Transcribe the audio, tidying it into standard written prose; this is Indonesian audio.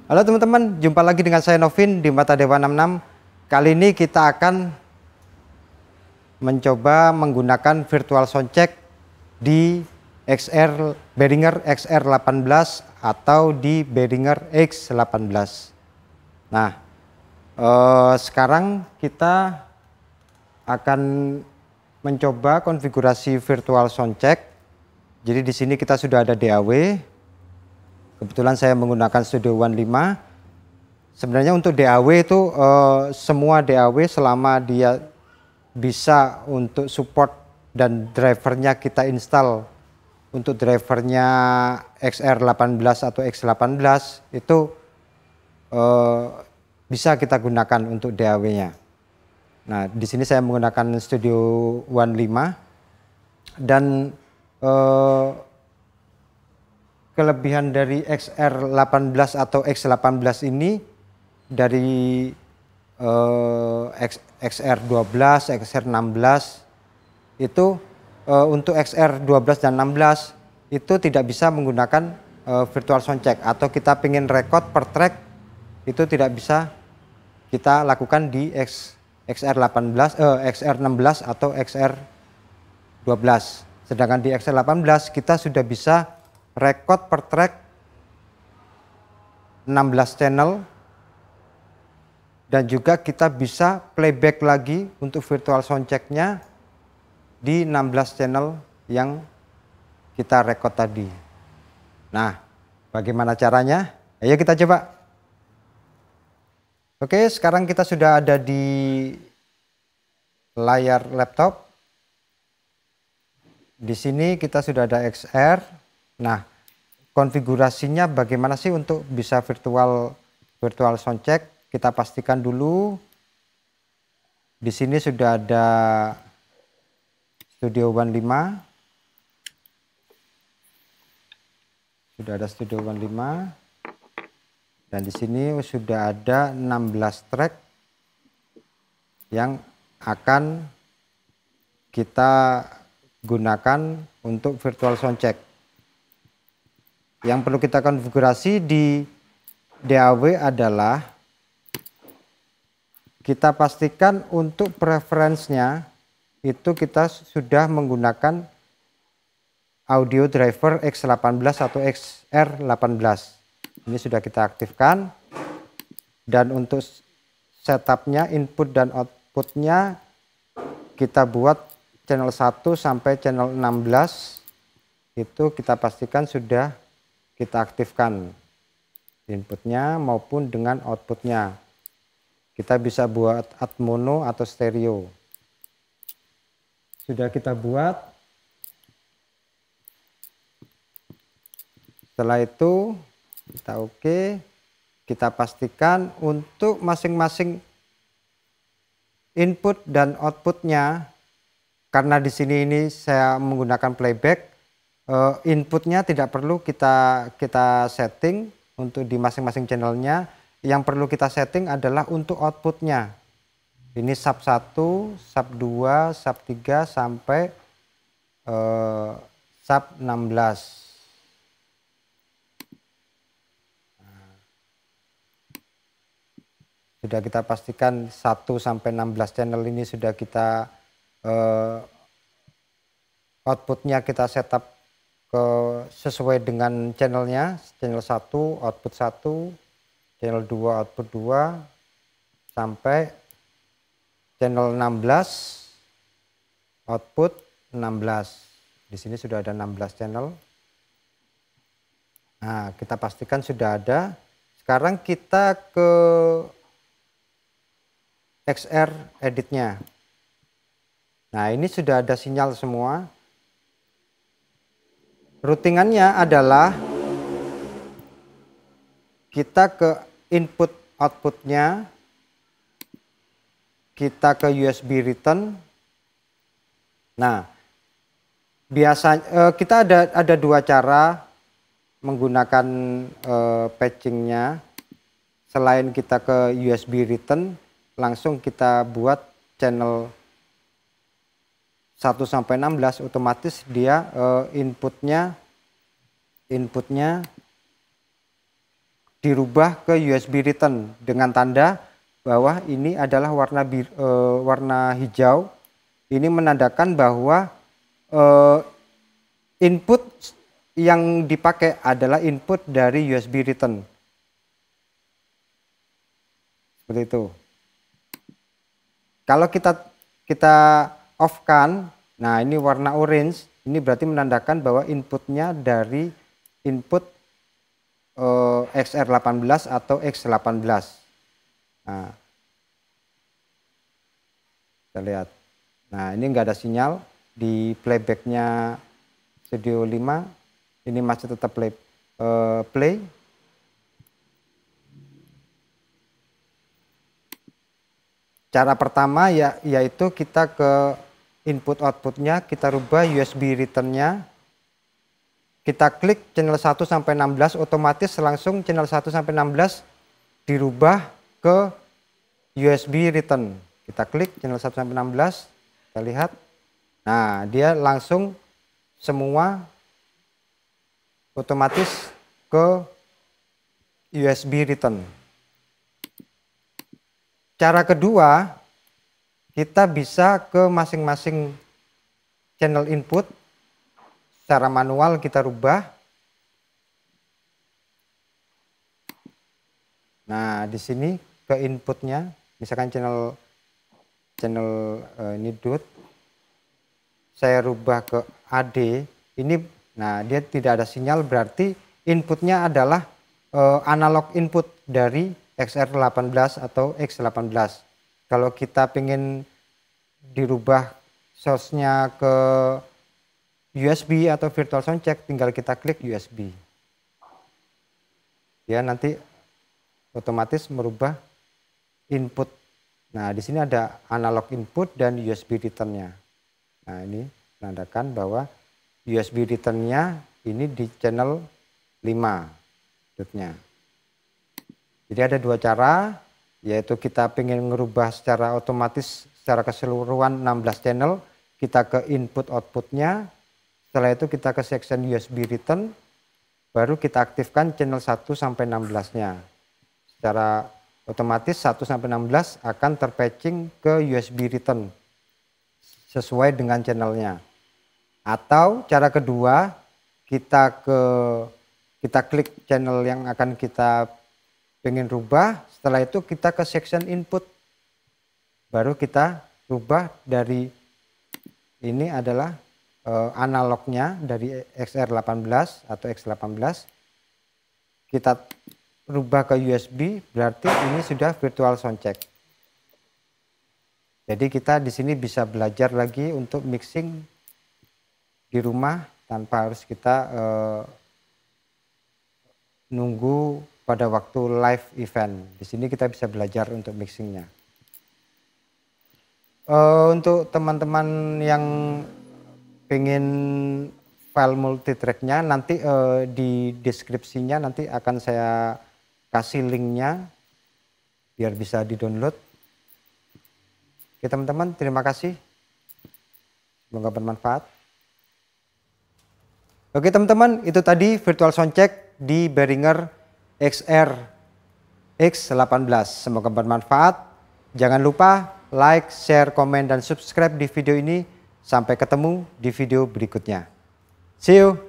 Halo teman-teman, jumpa lagi dengan saya Novin di Mata Dewa 66. Kali ini kita akan mencoba menggunakan virtual soundcheck di Behringer XR18 atau di Behringer X18. Nah, sekarang kita akan mencoba konfigurasi virtual soundcheck. Jadi di sini kita sudah ada DAW. Kebetulan saya menggunakan Studio One 5. Sebenarnya untuk DAW itu semua DAW selama dia bisa untuk support dan drivernya kita install untuk drivernya XR18 atau X18 itu bisa kita gunakan untuk DAW-nya. Nah, di sini saya menggunakan Studio One 5 dan kelebihan dari XR18 atau X18 ini dari XR12, XR16 itu untuk XR12 dan 16 itu tidak bisa menggunakan virtual soundcheck, atau kita pengen record per track itu tidak bisa kita lakukan di XR16 atau XR12. Sedangkan di XR18 kita sudah bisa record per track 16 channel, dan juga kita bisa playback lagi untuk virtual soundchecknya di 16 channel yang kita record tadi. Nah, bagaimana caranya? Ayo kita coba. Oke, sekarang kita sudah ada di layar laptop. Di sini kita sudah ada XR. Nah, konfigurasinya bagaimana sih untuk bisa virtual soundcheck? Kita pastikan dulu. Di sini sudah ada Studio One 5. Sudah ada Studio One 5. Dan di sini sudah ada 16 track yang akan kita gunakan untuk virtual soundcheck. Yang perlu kita konfigurasi di DAW adalah kita pastikan untuk preferensinya itu kita sudah menggunakan audio driver X18 atau XR18. Ini sudah kita aktifkan. Dan untuk setupnya, input dan outputnya kita buat channel 1 sampai channel 16 itu kita pastikan sudah kita aktifkan inputnya maupun dengan outputnya. Kita bisa buat mono atau stereo. Sudah kita buat. Setelah itu kita oke. Kita pastikan untuk masing-masing input dan outputnya, karena di sini saya menggunakan playback, inputnya tidak perlu kita setting untuk di masing-masing channelnya. Yang perlu kita setting adalah untuk outputnya. Ini sub 1, sub 2, sub 3 sampai sub 16. Sudah kita pastikan 1 sampai 16 channel ini sudah kita outputnya kita setup sesuai dengan channelnya. Channel 1 output 1, channel 2 output 2 sampai channel 16 output 16. Di sini sudah ada 16 channel. Nah, kita pastikan sudah ada. Sekarang kita ke XR editnya. Nah, ini sudah ada sinyal semua. Routingannya adalah kita ke input outputnya, kita ke USB return. Nah, biasanya kita ada dua cara menggunakan patchingnya. Selain kita ke USB return, langsung kita buat channel 1 sampai 16, otomatis dia inputnya dirubah ke USB return dengan tanda bahwa ini adalah warna hijau. Ini menandakan bahwa input yang dipakai adalah input dari USB return. Seperti itu. Kalau kita off-kan, nah ini warna orange, ini berarti menandakan bahwa inputnya dari input XR18 atau X18. Nah, kita lihat. Nah, ini enggak ada sinyal di playbacknya Studio 5. Ini masih tetap play. Cara pertama yaitu kita ke input outputnya, kita rubah USB return-nya. Kita klik channel 1 sampai 16, otomatis langsung channel 1 sampai 16 dirubah ke USB return. Kita klik channel 1 sampai 16, kita lihat. Nah, dia langsung semua otomatis ke USB return. Cara kedua, kita bisa ke masing-masing channel input. Secara manual kita rubah. Nah, di sini ke inputnya, misalkan channel ini DUT, saya rubah ke AD. Ini, nah dia tidak ada sinyal, berarti inputnya adalah analog input dari XR18 atau X18. Kalau kita pengen dirubah source-nya ke USB atau virtual soundcheck, tinggal kita klik USB. Ya, nanti otomatis merubah input. Nah, di sini ada analog input dan USB return-nya. Nah, ini menandakan bahwa USB return-nya ini di channel 5 dotnya. Jadi ada dua cara, yaitu kita pengen ngerubah secara otomatis secara keseluruhan 16 channel, kita ke input outputnya, setelah itu kita ke section USB return, baru kita aktifkan channel 1 sampai 16-nya. Secara otomatis 1 sampai 16 akan terpatching ke USB return sesuai dengan channelnya. Atau cara kedua, kita klik channel yang akan kita pengen rubah, setelah itu kita ke section input, baru kita rubah dari ini adalah analognya dari XR18 atau X18, kita rubah ke USB, berarti ini sudah virtual soundcheck. Jadi kita di sini bisa belajar lagi untuk mixing di rumah tanpa harus kita nunggu pada waktu live event. Di sini kita bisa belajar untuk mixingnya. Untuk teman-teman yang pengen file multitracknya, nanti di deskripsinya nanti akan saya kasih linknya biar bisa di-download. Oke teman-teman, terima kasih. Semoga bermanfaat. Oke teman-teman, itu tadi virtual soundcheck di Behringer XR X18. Semoga bermanfaat. Jangan lupa like, share, komen, dan subscribe di video ini. Sampai ketemu di video berikutnya. See you.